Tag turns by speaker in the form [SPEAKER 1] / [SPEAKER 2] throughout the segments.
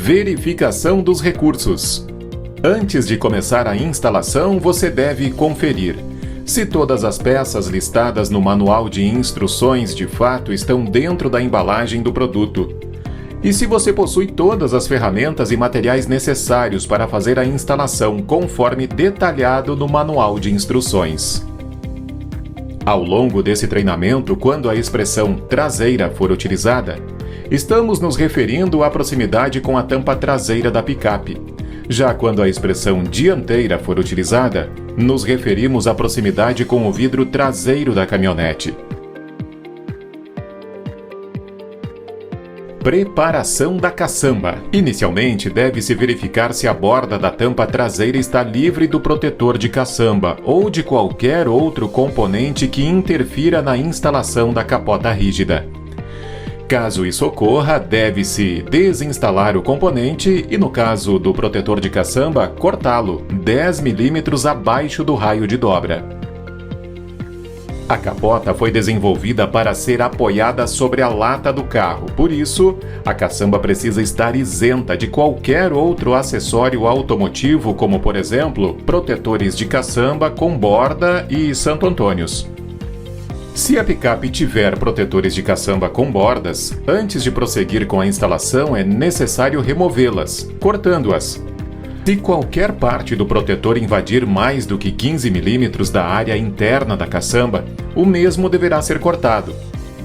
[SPEAKER 1] Verificação dos recursos. Antes de começar a instalação, você deve conferir se todas as peças listadas no manual de instruções de fato estão dentro da embalagem do produto. E se você possui todas as ferramentas e materiais necessários para fazer a instalação conforme detalhado no manual de instruções. Ao longo desse treinamento, quando a expressão traseira for utilizada, estamos nos referindo à proximidade com a tampa traseira da picape. Já quando a expressão dianteira for utilizada, nos referimos à proximidade com o vidro traseiro da caminhonete. Preparação da caçamba. Inicialmente, deve-se verificar se a borda da tampa traseira está livre do protetor de caçamba ou de qualquer outro componente que interfira na instalação da capota rígida. Caso isso ocorra, deve-se desinstalar o componente e, no caso do protetor de caçamba, cortá-lo 10 mm abaixo do raio de dobra. A capota foi desenvolvida para ser apoiada sobre a lata do carro, por isso, a caçamba precisa estar isenta de qualquer outro acessório automotivo, como, por exemplo, protetores de caçamba com borda e Santo Antônios. Se a picape tiver protetores de caçamba com bordas, antes de prosseguir com a instalação é necessário removê-las, cortando-as. Se qualquer parte do protetor invadir mais do que 15 mm da área interna da caçamba, o mesmo deverá ser cortado.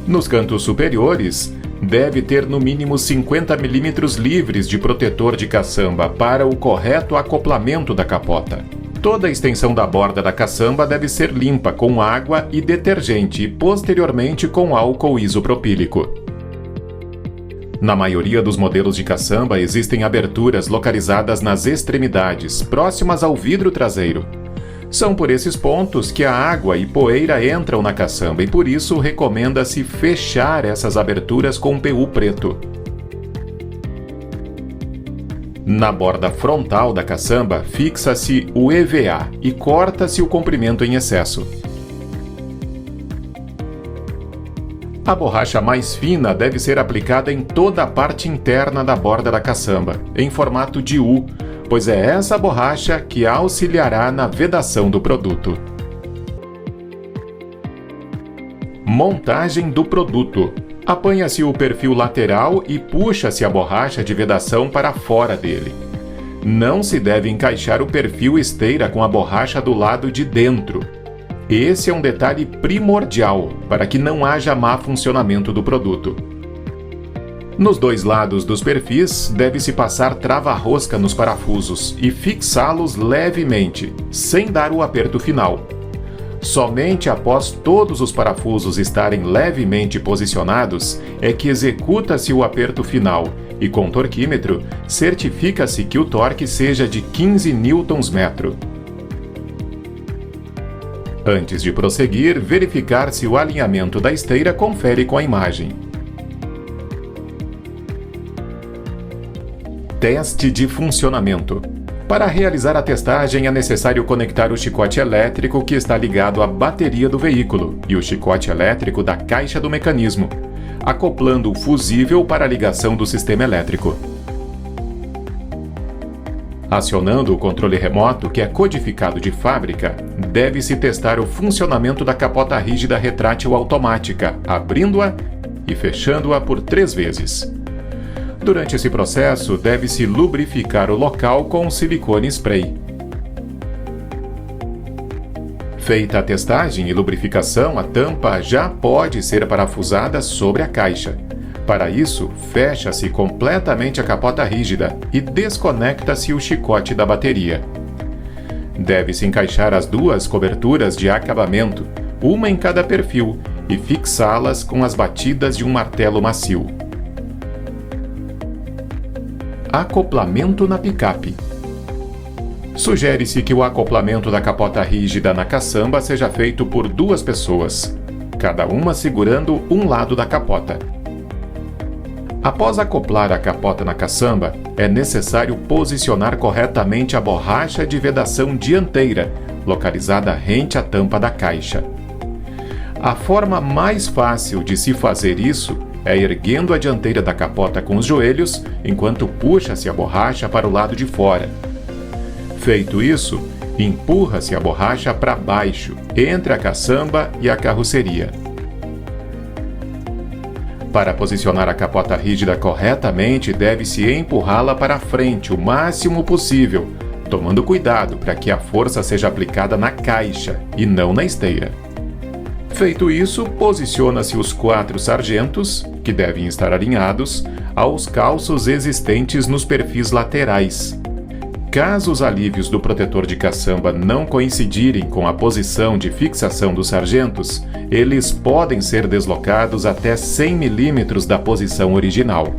[SPEAKER 1] Nos cantos superiores, deve ter no mínimo 50 mm livres de protetor de caçamba para o correto acoplamento da capota. Toda a extensão da borda da caçamba deve ser limpa com água e detergente e posteriormente com álcool isopropílico. Na maioria dos modelos de caçamba existem aberturas localizadas nas extremidades, próximas ao vidro traseiro. São por esses pontos que a água e poeira entram na caçamba e por isso recomenda-se fechar essas aberturas com PU preto. Na borda frontal da caçamba, fixa-se o EVA e corta-se o comprimento em excesso. A borracha mais fina deve ser aplicada em toda a parte interna da borda da caçamba, em formato de U, pois é essa borracha que auxiliará na vedação do produto. Montagem do produto. Apanha-se o perfil lateral e puxa-se a borracha de vedação para fora dele. Não se deve encaixar o perfil esteira com a borracha do lado de dentro. Esse é um detalhe primordial para que não haja má funcionamento do produto. Nos dois lados dos perfis, deve-se passar trava-rosca nos parafusos e fixá-los levemente, sem dar o aperto final. Somente após todos os parafusos estarem levemente posicionados é que executa-se o aperto final e, com torquímetro, certifica-se que o torque seja de 15 Nm. Antes de prosseguir, verificar se o alinhamento da esteira confere com a imagem. Teste de funcionamento. Para realizar a testagem é necessário conectar o chicote elétrico que está ligado à bateria do veículo e o chicote elétrico da caixa do mecanismo, acoplando o fusível para a ligação do sistema elétrico. Acionando o controle remoto, que é codificado de fábrica, deve-se testar o funcionamento da capota rígida retrátil automática, abrindo-a e fechando-a por 3 vezes. Durante esse processo, deve-se lubrificar o local com silicone spray. Feita a testagem e lubrificação, a tampa já pode ser parafusada sobre a caixa. Para isso, fecha-se completamente a capota rígida e desconecta-se o chicote da bateria. Deve-se encaixar as 2 coberturas de acabamento, uma em cada perfil, e fixá-las com as batidas de um martelo macio. Acoplamento na picape. Sugere-se que o acoplamento da capota rígida na caçamba seja feito por 2 pessoas, cada uma segurando um lado da capota. Após acoplar a capota na caçamba, é necessário posicionar corretamente a borracha de vedação dianteira, localizada rente à tampa da caixa. A forma mais fácil de se fazer isso é erguendo a dianteira da capota com os joelhos, enquanto puxa-se a borracha para o lado de fora. Feito isso, empurra-se a borracha para baixo, entre a caçamba e a carroceria. Para posicionar a capota rígida corretamente, deve-se empurrá-la para frente o máximo possível, tomando cuidado para que a força seja aplicada na caixa e não na esteira. Feito isso, posiciona-se os 4 sargentos, que devem estar alinhados, aos calços existentes nos perfis laterais. Caso os alívios do protetor de caçamba não coincidirem com a posição de fixação dos sargentos, eles podem ser deslocados até 100 mm da posição original.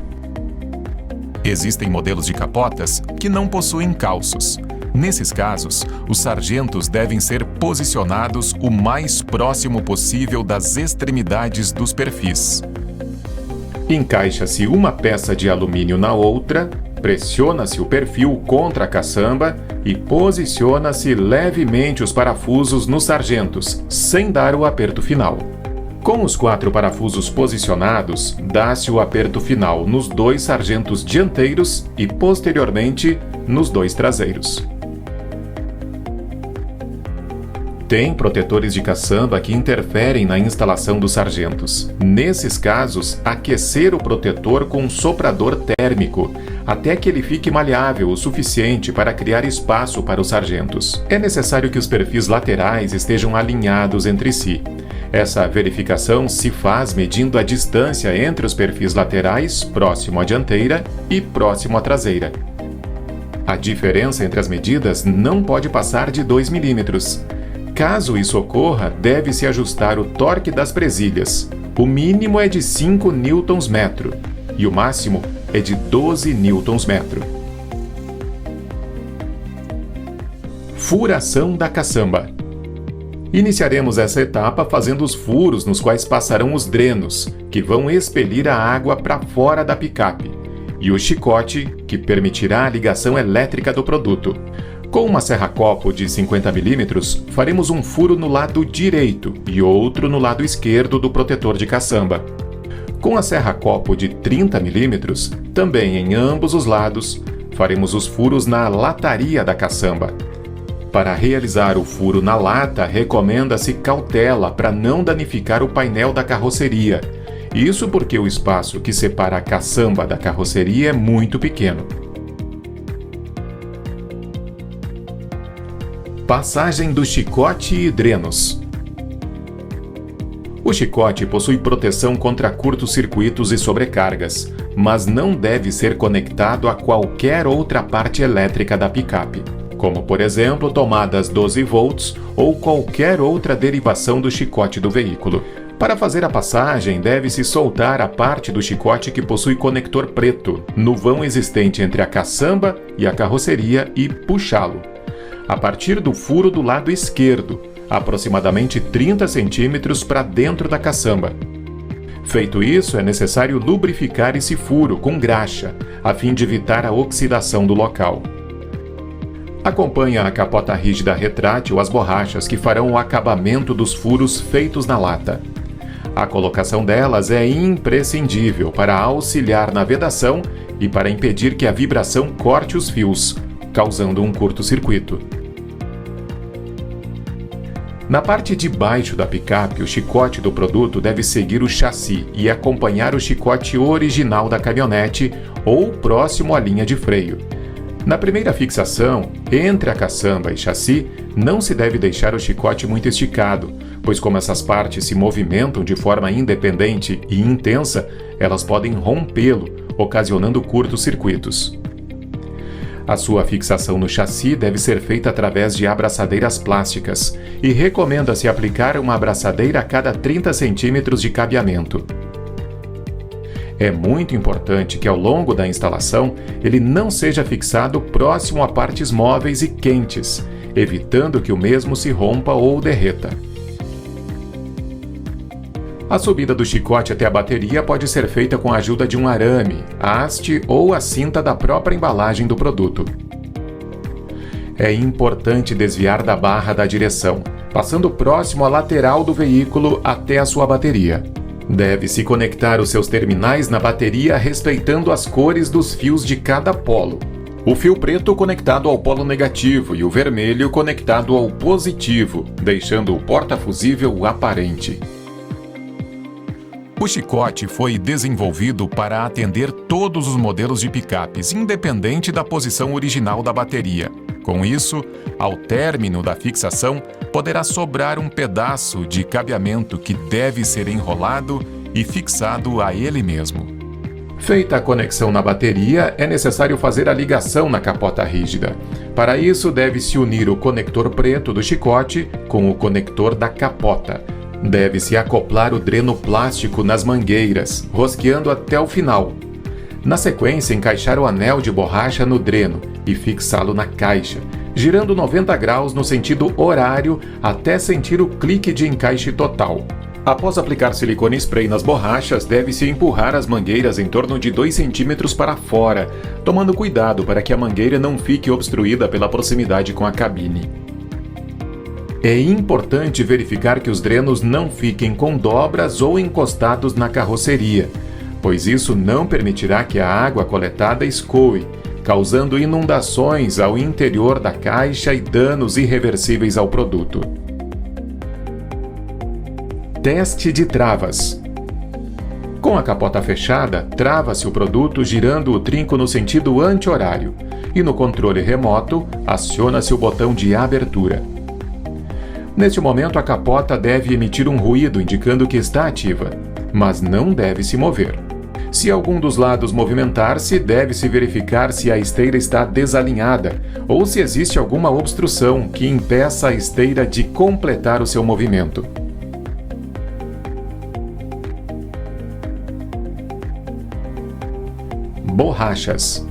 [SPEAKER 2] Existem modelos de capotas que não possuem calços. Nesses casos, os sargentos devem ser posicionados o mais próximo possível das extremidades dos perfis.
[SPEAKER 1] Encaixa-se uma peça de alumínio na outra, pressiona-se o perfil contra a caçamba e posiciona-se levemente os parafusos nos sargentos, sem dar o aperto final. Com os 4 parafusos posicionados, dá-se o aperto final nos 2 sargentos dianteiros e, posteriormente, nos 2 traseiros. Tem protetores de caçamba que interferem na instalação dos sargentos. Nesses casos, aquecer o protetor com um soprador térmico, até que ele fique maleável o suficiente para criar espaço para os sargentos. É necessário que os perfis laterais estejam alinhados entre si. Essa verificação se faz medindo a distância entre os perfis laterais, próximo à dianteira e próximo à traseira. A diferença entre as medidas não pode passar de 2 milímetros. Caso isso ocorra, deve-se ajustar o torque das presilhas. O mínimo é de 5 Nm e o máximo é de 12 Nm. Furação da caçamba. Iniciaremos essa etapa fazendo os furos nos quais passarão os drenos, que vão expelir a água para fora da picape, e o chicote, que permitirá a ligação elétrica do produto. Com uma serra-copo de 50 mm, faremos um furo no lado direito e outro no lado esquerdo do protetor de caçamba. Com a serra-copo de 30 mm, também em ambos os lados, faremos os furos na lataria da caçamba. Para realizar o furo na lata, recomenda-se cautela para não danificar o painel da carroceria. Isso porque o espaço que separa a caçamba da carroceria é muito pequeno. Passagem do chicote e drenos. O chicote possui proteção contra curtos-circuitos e sobrecargas, mas não deve ser conectado a qualquer outra parte elétrica da picape, como por exemplo tomadas 12 volts ou qualquer outra derivação do chicote do veículo. Para fazer a passagem, deve-se soltar a parte do chicote que possui conector preto, no vão existente entre a caçamba e a carroceria, e puxá-lo a partir do furo do lado esquerdo, aproximadamente 30 centímetros para dentro da caçamba. Feito isso, é necessário lubrificar esse furo com graxa, a fim de evitar a oxidação do local. Acompanha a capota rígida retrátil as borrachas que farão o acabamento dos furos feitos na lata. A colocação delas é imprescindível para auxiliar na vedação e para impedir que a vibração corte os fios, causando um curto-circuito. Na parte de baixo da picape, o chicote do produto deve seguir o chassi e acompanhar o chicote original da caminhonete ou próximo à linha de freio. Na primeira fixação, entre a caçamba e chassi, não se deve deixar o chicote muito esticado, pois como essas partes se movimentam de forma independente e intensa, elas podem rompê-lo, ocasionando curtos-circuitos. A sua fixação no chassi deve ser feita através de abraçadeiras plásticas e recomenda-se aplicar uma abraçadeira a cada 30 centímetros de cabeamento. É muito importante que ao longo da instalação ele não seja fixado próximo a partes móveis e quentes, evitando que o mesmo se rompa ou derreta. A subida do chicote até a bateria pode ser feita com a ajuda de um arame, haste ou a cinta da própria embalagem do produto. É importante desviar da barra da direção, passando próximo à lateral do veículo até a sua bateria. Deve-se conectar os seus terminais na bateria respeitando as cores dos fios de cada polo. O fio preto conectado ao polo negativo e o vermelho conectado ao positivo, deixando o porta-fusível aparente.
[SPEAKER 2] O chicote foi desenvolvido para atender todos os modelos de picapes, independente da posição original da bateria. Com isso, ao término da fixação, poderá sobrar um pedaço de cabeamento que deve ser enrolado e fixado a ele mesmo.
[SPEAKER 1] Feita a conexão na bateria, é necessário fazer a ligação na capota rígida. Para isso, deve-se unir o conector preto do chicote com o conector da capota. Deve-se acoplar o dreno plástico nas mangueiras, rosqueando até o final. Na sequência, encaixar o anel de borracha no dreno e fixá-lo na caixa, girando 90 graus no sentido horário até sentir o clique de encaixe total. Após aplicar silicone spray nas borrachas, deve-se empurrar as mangueiras em torno de 2 cm para fora, tomando cuidado para que a mangueira não fique obstruída pela proximidade com a cabine. É importante verificar que os drenos não fiquem com dobras ou encostados na carroceria, pois isso não permitirá que a água coletada escoe, causando inundações ao interior da caixa e danos irreversíveis ao produto. Teste de travas. Com a capota fechada, trava-se o produto girando o trinco no sentido anti-horário e no controle remoto, aciona-se o botão de abertura. Neste momento, a capota deve emitir um ruído indicando que está ativa, mas não deve se mover. Se algum dos lados movimentar-se, deve-se verificar se a esteira está desalinhada ou se existe alguma obstrução que impeça a esteira de completar o seu movimento. Borrachas.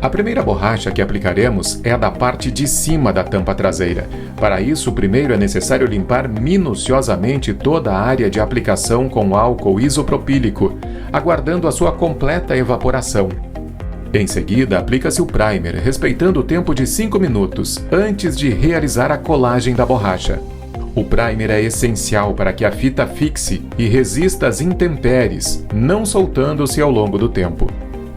[SPEAKER 1] A primeira borracha que aplicaremos é a da parte de cima da tampa traseira. Para isso, primeiro é necessário limpar minuciosamente toda a área de aplicação com álcool isopropílico, aguardando a sua completa evaporação. Em seguida, aplica-se o primer, respeitando o tempo de 5 minutos, antes de realizar a colagem da borracha. O primer é essencial para que a fita fixe e resista às intempéries, não soltando-se ao longo do tempo.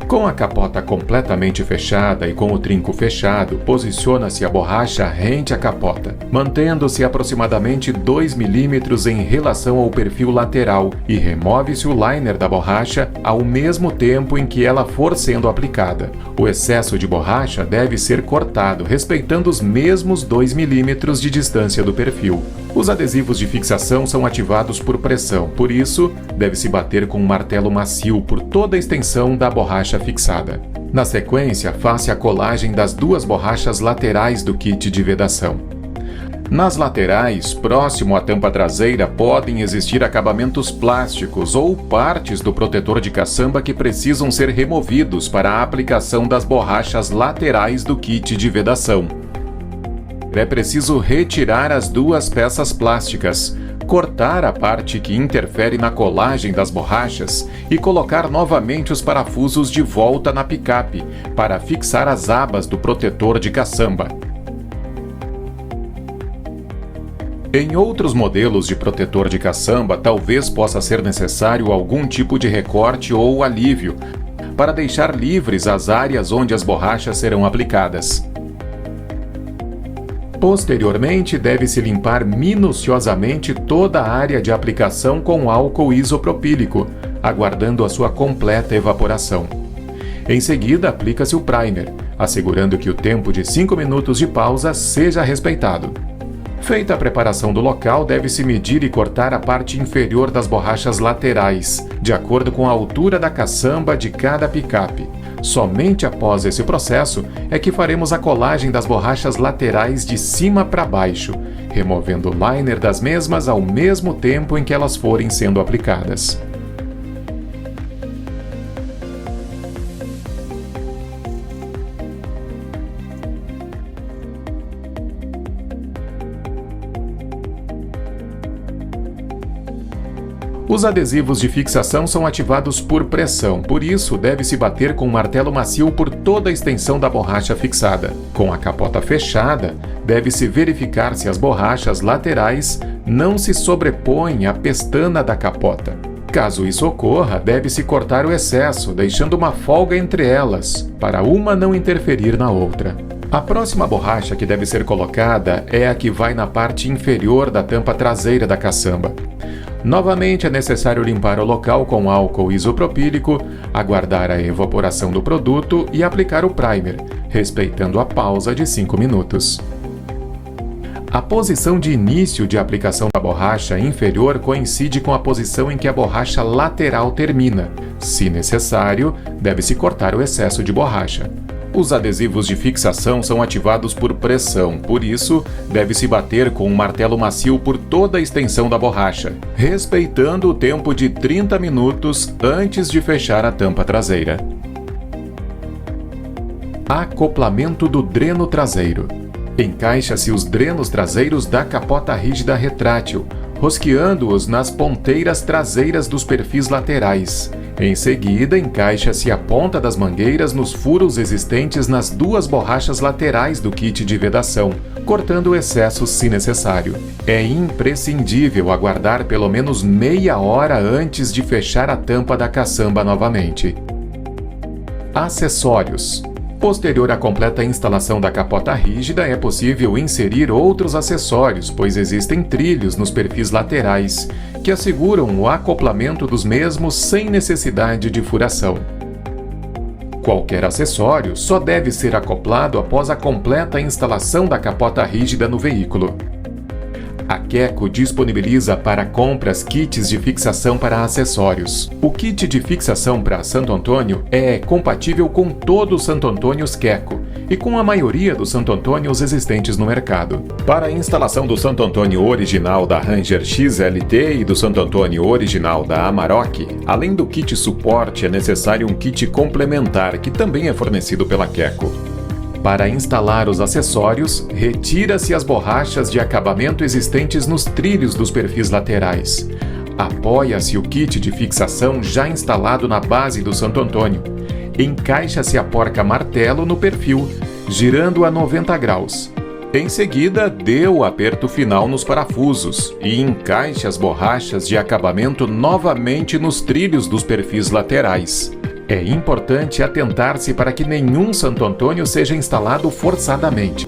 [SPEAKER 1] Com a capota completamente fechada e com o trinco fechado, posiciona-se a borracha rente à capota, mantendo-se aproximadamente 2 mm em relação ao perfil lateral e remove-se o liner da borracha ao mesmo tempo em que ela for sendo aplicada. O excesso de borracha deve ser cortado, respeitando os mesmos 2 mm de distância do perfil. Os adesivos de fixação são ativados por pressão, por isso, deve-se bater com um martelo macio por toda a extensão da borracha fixada. Na sequência, faça a colagem das 2 borrachas laterais do kit de vedação. Nas laterais, próximo à tampa traseira, podem existir acabamentos plásticos ou partes do protetor de caçamba que precisam ser removidos para a aplicação das borrachas laterais do kit de vedação. É preciso retirar as 2 peças plásticas, cortar a parte que interfere na colagem das borrachas e colocar novamente os parafusos de volta na picape para fixar as abas do protetor de caçamba. Em outros modelos de protetor de caçamba, talvez possa ser necessário algum tipo de recorte ou alívio para deixar livres as áreas onde as borrachas serão aplicadas. Posteriormente, deve-se limpar minuciosamente toda a área de aplicação com álcool isopropílico, aguardando a sua completa evaporação. Em seguida, aplica-se o primer, assegurando que o tempo de 5 minutos de pausa seja respeitado. Feita a preparação do local, deve-se medir e cortar a parte inferior das borrachas laterais, de acordo com a altura da caçamba de cada picape. Somente após esse processo é que faremos a colagem das borrachas laterais de cima para baixo, removendo o liner das mesmas ao mesmo tempo em que elas forem sendo aplicadas. Os adesivos de fixação são ativados por pressão, por isso deve-se bater com um martelo macio por toda a extensão da borracha fixada. Com a capota fechada, deve-se verificar se as borrachas laterais não se sobrepõem à pestana da capota. Caso isso ocorra, deve-se cortar o excesso, deixando uma folga entre elas, para uma não interferir na outra. A próxima borracha que deve ser colocada é a que vai na parte inferior da tampa traseira da caçamba. Novamente é necessário limpar o local com álcool isopropílico, aguardar a evaporação do produto e aplicar o primer, respeitando a pausa de 5 minutos. A posição de início de aplicação da borracha inferior coincide com a posição em que a borracha lateral termina. Se necessário, deve-se cortar o excesso de borracha. Os adesivos de fixação são ativados por pressão, por isso, deve-se bater com um martelo macio por toda a extensão da borracha, respeitando o tempo de 30 minutos antes de fechar a tampa traseira. Acoplamento do dreno traseiro. Encaixa-se os drenos traseiros da capota rígida retrátil, rosqueando-os nas ponteiras traseiras dos perfis laterais. Em seguida, encaixa-se a ponta das mangueiras nos furos existentes nas duas borrachas laterais do kit de vedação, cortando o excesso se necessário. É imprescindível aguardar pelo menos meia hora antes de fechar a tampa da caçamba novamente. Acessórios. Posterior à completa instalação da capota rígida, é possível inserir outros acessórios, pois existem trilhos nos perfis laterais, que asseguram o acoplamento dos mesmos sem necessidade de furação. Qualquer acessório só deve ser acoplado após a completa instalação da capota rígida no veículo. A Keco disponibiliza para compras kits de fixação para acessórios. O kit de fixação para Santo Antônio é compatível com todos os Santo Antônios Keco e com a maioria dos Santo Antônios existentes no mercado. Para a instalação do Santo Antônio original da Ranger XLT e do Santo Antônio original da Amarok, além do kit suporte, é necessário um kit complementar que também é fornecido pela Keco. Para instalar os acessórios, retira-se as borrachas de acabamento existentes nos trilhos dos perfis laterais. Apoia-se o kit de fixação já instalado na base do Santo Antônio. Encaixa-se a porca-martelo no perfil, girando a 90 graus. Em seguida, dê o aperto final nos parafusos e encaixe as borrachas de acabamento novamente nos trilhos dos perfis laterais. É importante atentar-se para que nenhum Santo Antônio seja instalado forçadamente.